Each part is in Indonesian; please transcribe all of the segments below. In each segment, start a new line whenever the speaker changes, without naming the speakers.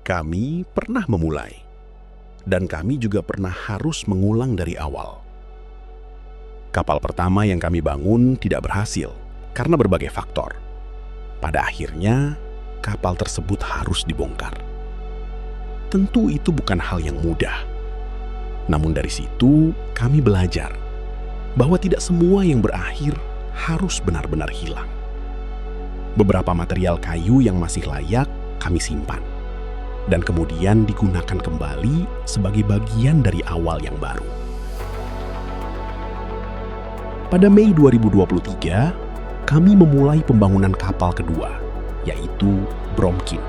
Kami pernah memulai, dan kami juga pernah harus mengulang dari awal. Kapal pertama yang kami bangun tidak berhasil karena berbagai faktor. Pada akhirnya, kapal tersebut harus dibongkar. Tentu itu bukan hal yang mudah. Namun dari situ, kami belajar bahwa tidak semua yang berakhir harus benar-benar hilang. Beberapa material kayu yang masih layak kami simpan, dan kemudian digunakan kembali sebagai bagian dari awal yang baru. Pada Mei 2023, kami memulai pembangunan kapal kedua, yaitu Bromkin.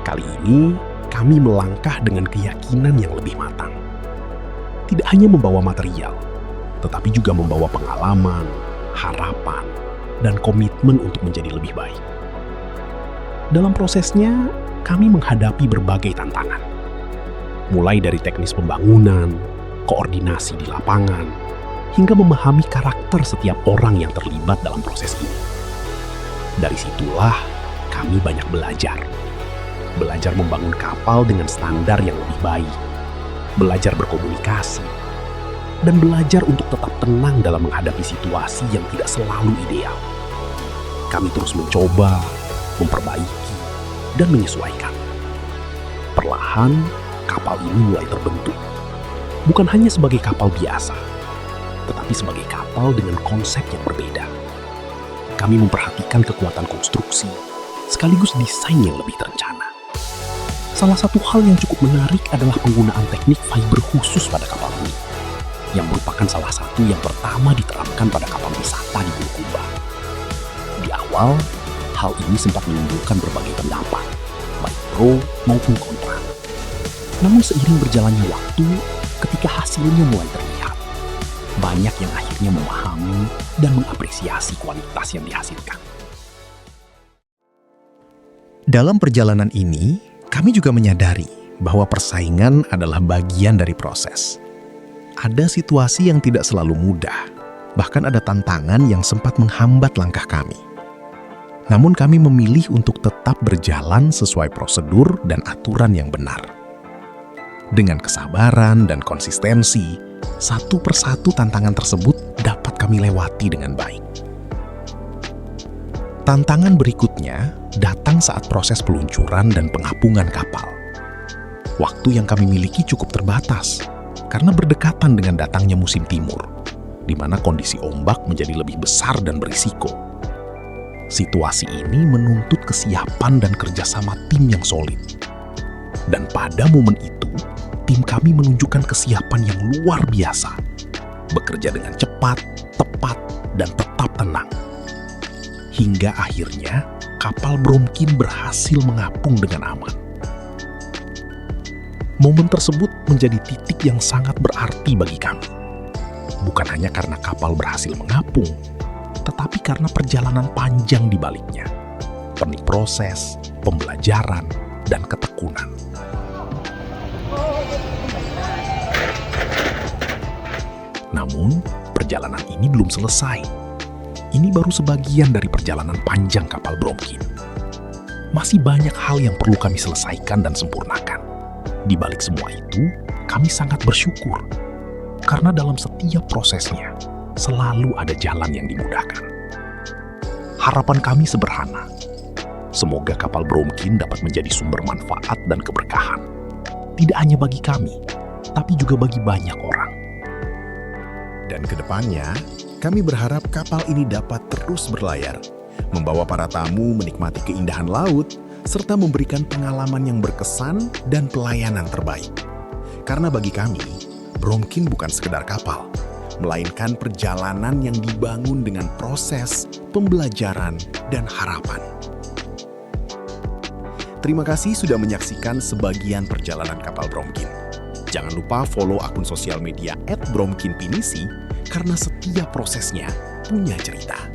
Kali ini, kami melangkah dengan keyakinan yang lebih matang. Tidak hanya membawa material, tetapi juga membawa pengalaman, harapan, dan komitmen untuk menjadi lebih baik. Dalam prosesnya, kami menghadapi berbagai tantangan. Mulai dari teknis pembangunan, koordinasi di lapangan, hingga memahami karakter setiap orang yang terlibat dalam proses ini. Dari situlah kami banyak belajar. Belajar membangun kapal dengan standar yang lebih baik, belajar berkomunikasi, dan belajar untuk tetap tenang dalam menghadapi situasi yang tidak selalu ideal. Kami terus mencoba, memperbaiki, dan menyesuaikan. Perlahan, kapal ini mulai terbentuk. Bukan hanya sebagai kapal biasa, tetapi sebagai kapal dengan konsep yang berbeda. Kami memperhatikan kekuatan konstruksi, sekaligus desain yang lebih terencana. Salah satu hal yang cukup menarik adalah penggunaan teknik fiber khusus pada kapal ini, yang merupakan salah satu yang pertama diterapkan pada kapal wisata di Bulukumba. Di awal, hal ini sempat menimbulkan berbagai pendapat, baik pro maupun kontra. Namun seiring berjalannya waktu, ketika hasilnya mulai terlihat, banyak yang akhirnya memahami dan mengapresiasi kualitas yang dihasilkan.
Dalam perjalanan ini, kami juga menyadari bahwa persaingan adalah bagian dari proses. Ada situasi yang tidak selalu mudah, bahkan ada tantangan yang sempat menghambat langkah kami. Namun kami memilih untuk tetap berjalan sesuai prosedur dan aturan yang benar. Dengan kesabaran dan konsistensi, satu persatu tantangan tersebut dapat kami lewati dengan baik. Tantangan berikutnya datang saat proses peluncuran dan pengapungan kapal. Waktu yang kami miliki cukup terbatas karena berdekatan dengan datangnya musim timur, di mana kondisi ombak menjadi lebih besar dan berisiko. Situasi ini menuntut kesiapan dan kerjasama tim yang solid. Dan pada momen itu, tim kami menunjukkan kesiapan yang luar biasa. Bekerja dengan cepat, tepat, dan tetap tenang. Hingga akhirnya, kapal Bromkin berhasil mengapung dengan aman. Momen tersebut menjadi titik yang sangat berarti bagi kami. Bukan hanya karena kapal berhasil mengapung, tetapi karena perjalanan panjang di baliknya, penuh proses, pembelajaran, dan ketekunan. Namun, perjalanan ini belum selesai. Ini baru sebagian dari perjalanan panjang kapal Bromkin. Masih banyak hal yang perlu kami selesaikan dan sempurnakan. Di balik semua itu, kami sangat bersyukur, karena dalam setiap prosesnya, selalu ada jalan yang dimudahkan. Harapan kami sederhana. Semoga kapal Bromkin dapat menjadi sumber manfaat dan keberkahan. Tidak hanya bagi kami, tapi juga bagi banyak orang.
Dan kedepannya, kami berharap kapal ini dapat terus berlayar, membawa para tamu menikmati keindahan laut, serta memberikan pengalaman yang berkesan dan pelayanan terbaik. Karena bagi kami, Bromkin bukan sekedar kapal, melainkan perjalanan yang dibangun dengan proses, pembelajaran, dan harapan. Terima kasih sudah menyaksikan sebagian perjalanan kapal Bromkin. Jangan lupa follow akun sosial media @bromkinpinisi karena setiap prosesnya punya cerita.